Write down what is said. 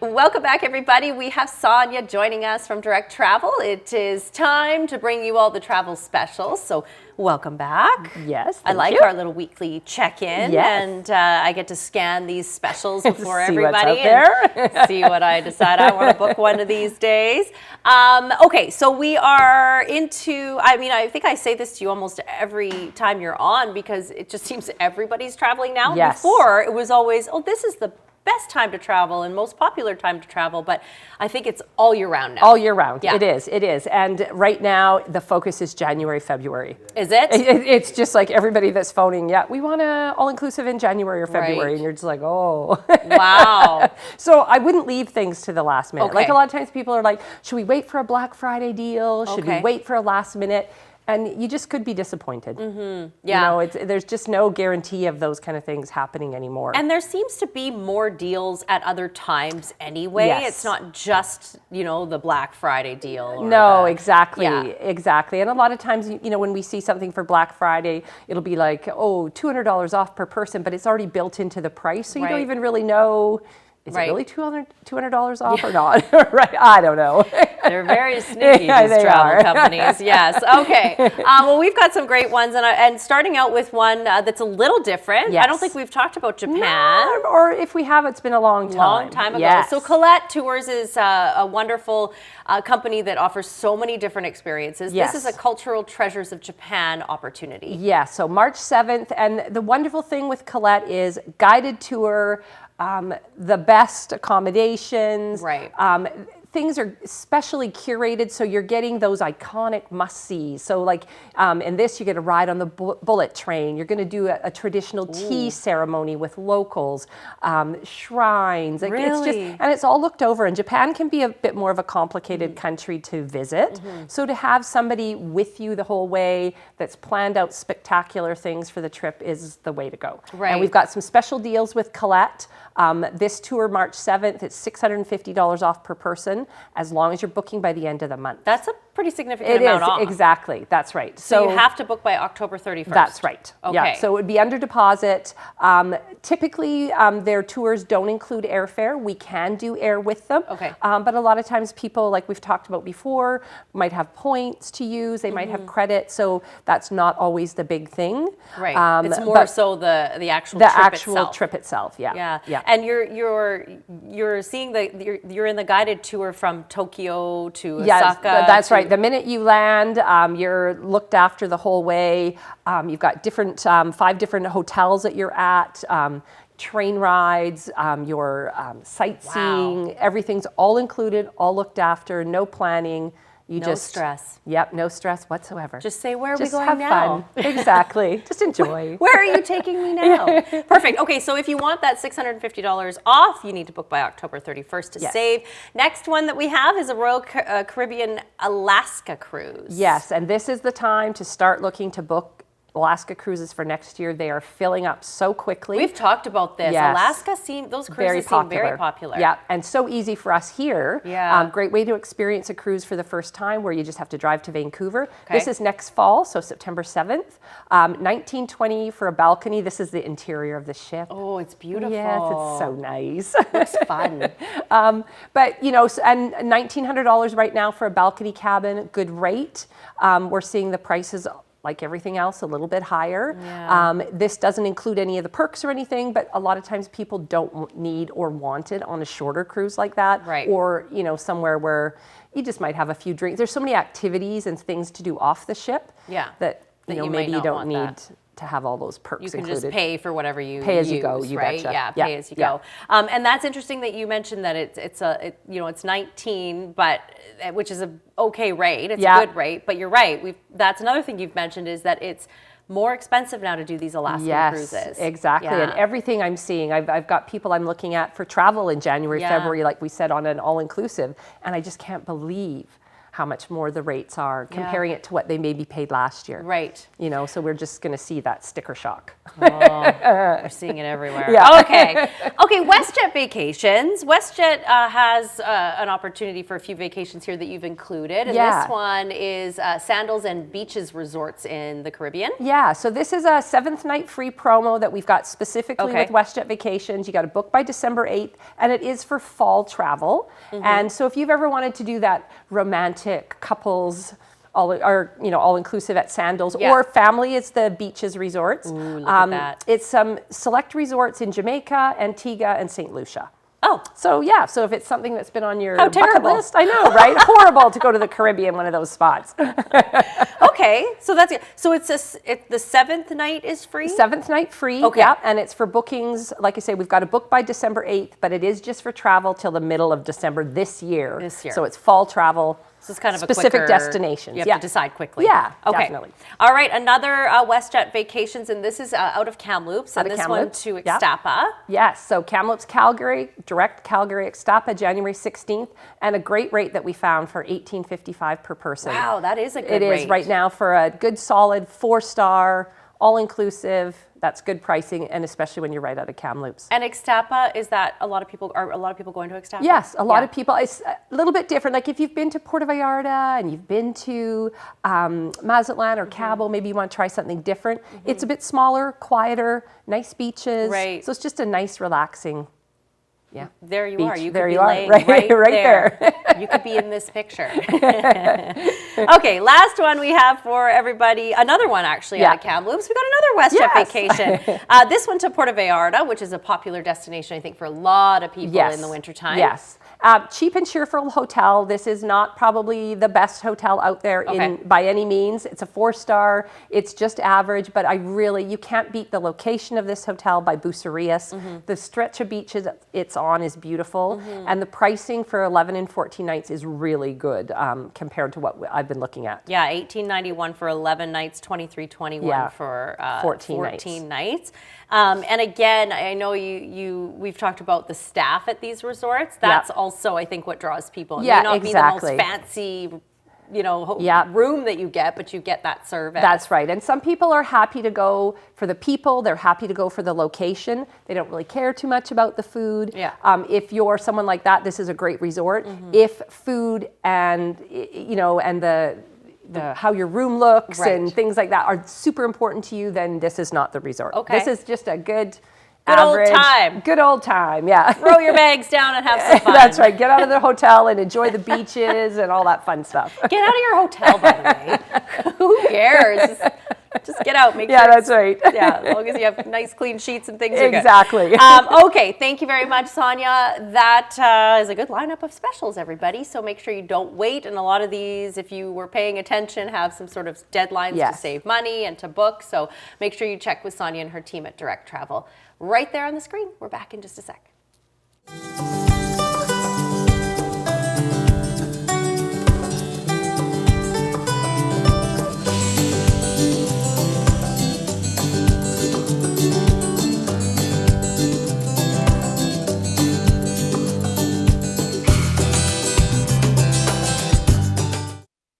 Welcome back, everybody. We have Sonia joining us from Direct Travel. It is time to bring you all the travel specials. So welcome back. Yes, I like our little weekly check-in, and I get to scan these specials before everybody and see what I decide I want to book one of these days. Okay, so we are into, I think I say this to you almost every time you're on because it just seems everybody's traveling now. Yes. Before, it was always, oh, this is the best time to travel and most popular time to travel, but I think it's all year round now. All year round. Yeah. It is. And right now the focus is January, February. Is it? It's just like everybody that's phoning, we want a all-inclusive in January or February. Right. And you're just like, oh. Wow. So I wouldn't leave things to the last minute. Okay. Like a lot of times people are like, should we wait for a Black Friday deal? Should we wait for a last minute? And you just could be disappointed. Mm-hmm. Yeah. There's just no guarantee of those kind of things happening anymore. And there seems to be more deals at other times anyway. Yes. It's not just, the Black Friday deal. No, exactly. And a lot of times, when we see something for Black Friday, it'll be like, oh, $200 off per person, but it's already built into the price. So you don't even really know, is it really $200 off or not? Right? I don't know. They're very sneaky, these travel companies. Yes. Okay. Well, we've got some great ones, and starting out with one that's a little different. Yes. I don't think we've talked about Japan. No, or if we have, it's been a long time. Long time ago. Yes. So Colette Tours is a wonderful company that offers so many different experiences. Yes. This is a Cultural Treasures of Japan opportunity. Yeah. So March 7th, and the wonderful thing with Colette is guided tour. The best accommodations. Right. Things are specially curated, so you're getting those iconic must-sees. So like in this, you get a ride on the bullet train. You're going to do a traditional tea ceremony with locals, shrines. Like, really? And it's all looked over. And Japan can be a bit more of a complicated country to visit. Mm-hmm. So to have somebody with you the whole way that's planned out spectacular things for the trip is the way to go. Right. And we've got some special deals with Colette. This tour, March 7th, it's $650 off per person, as long as you're booking by the end of the month. That's a pretty significant amount off. Exactly. That's right. So you have to book by October 31st. That's right. Okay. Yeah. So it would be under deposit. Typically, their tours don't include airfare. We can do air with them. Okay. But a lot of times people, like we've talked about before, might have points to use. They might have credit. So that's not always the big thing. Right. It's more so the actual trip itself. Yeah. And you're seeing you're in the guided tour from Tokyo to Osaka. That's right. The minute you land, you're looked after the whole way. You've got 5 different hotels that you're at. Train rides, your sightseeing, everything's all included, all looked after, no planning. No stress. Yep, no stress whatsoever. Just say, where are we Just going have now? Fun. Exactly. Just enjoy. Where are you taking me now? Perfect. Okay, so if you want that $650 off, you need to book by October 31st to save. Next one that we have is a Royal Caribbean Alaska cruise. Yes, and this is the time to start looking to book Alaska cruises for next year. They are filling up so quickly. We've talked about this. Yes. Alaska those cruises seem very popular. Yeah, and so easy for us here. Yeah. Great way to experience a cruise for the first time where you just have to drive to Vancouver. Okay. This is next fall, so September 7th. $19.20 for a balcony. This is the interior of the ship. Oh, it's beautiful. Yes, it's so nice. Looks fun. But, and $1,900 right now for a balcony cabin, good rate. We're seeing the prices like everything else, a little bit higher. Yeah. This doesn't include any of the perks or anything, but a lot of times people don't need or want it on a shorter cruise like that. Right. Or, somewhere where you just might have a few drinks. There's so many activities and things to do off the ship that maybe you don't need to have all those perks included. You can just pay for whatever you pay as use, you go, you right? betcha. Yeah, pay as you go. And that's interesting that you mentioned that it's 19, but which is a okay rate. It's a good rate, but you're right. That's another thing you've mentioned is that it's more expensive now to do these Alaskan cruises. Yes, exactly. Yeah. And everything I'm seeing, I've got people I'm looking at for travel in January, February, like we said, on an all-inclusive, and I just can't believe how much more the rates are, comparing it to what they maybe paid last year. Right. You know, so we're just going to see that sticker shock. We're seeing it everywhere. Yeah. Okay. Okay, WestJet Vacations. WestJet has an opportunity for a few vacations here that you've included. And this one is Sandals and Beaches Resorts in the Caribbean. Yeah, so this is a 7th night free promo that we've got specifically with WestJet Vacations. You got to book by December 8th, and it is for fall travel. And so if you've ever wanted to do that romantic couples all inclusive at Sandals, or family, it's the Beaches Resorts. Ooh, look at that. It's some select resorts in Jamaica, Antigua, and St. Lucia. Oh. So yeah, so if it's something that's been on your How bucket terrible. list, I know, right? Horrible to go to the Caribbean, one of those spots. Okay, so that's it. So it's the 7th night is free? 7th night free, and it's for bookings. Like I say, we've got to book by December 8th, but it is just for travel till the middle of December this year. So it's fall travel. So it's kind of specific a quicker, destinations. You have to decide quickly. Yeah, okay. Definitely. All right, another WestJet Vacations, and this is out of Kamloops, and this one to Ixtapa. Yes, so Kamloops, Calgary, direct Calgary, Ixtapa, January 16th, and a great rate that we found for $18.55 per person. Wow, that is a good rate. It is right now for a good solid 4-star, all-inclusive. That's good pricing, and especially when you're right out of Kamloops. And Ixtapa, is that are a lot of people going to Ixtapa? Yes, a lot of people. It's a little bit different. Like if you've been to Puerto Vallarta and you've been to Mazatlan or Cabo, maybe you want to try something different. It's a bit smaller, quieter, nice beaches. Right. So it's just a nice, relaxing. Yeah. There you beach. are. You there could be you are. laying right there. You could be in this picture. Okay, last one we have for everybody. Another one actually out of Kamloops. We got another WestJet vacation. This one to Puerto Vallarta, which is a popular destination, I think, for a lot of people in the wintertime. Yes. Cheap and cheerful hotel. This is not probably the best hotel out there by any means. It's a 4-star. It's just average, but you can't beat the location of this hotel by Bucerias. The stretch of beaches it's on is beautiful, and the pricing for 11 and 14 nights is really good compared to what I've been looking at. Yeah, $18.91 for 11 nights, $23.21 for 14 nights. And again, I know we've talked about the staff at these resorts. That's also, I think, what draws people. It may not be the most fancy, room that you get, but you get that service. That's right. And some people are happy to go for the people. They're happy to go for the location. They don't really care too much about the food. Yeah. If you're someone like that, this is a great resort. If food and the how your room looks and things like that are super important to you, then this is not the resort. Okay. This is just a good average, old time. Good old time, yeah. Throw your bags down and have some fun. That's right. Get out of the hotel and enjoy the beaches and all that fun stuff. Get out of your hotel, by the way. Who cares? Just get out. Make sure. That's right. Yeah, as long as you have nice, clean sheets and things. Exactly. Okay, thank you very much, Sonia. That is a good lineup of specials, everybody. So make sure you don't wait. And a lot of these, if you were paying attention, have some sort of deadlines to save money and to book. So make sure you check with Sonia and her team at Direct Travel. Right there on the screen. We're back in just a sec.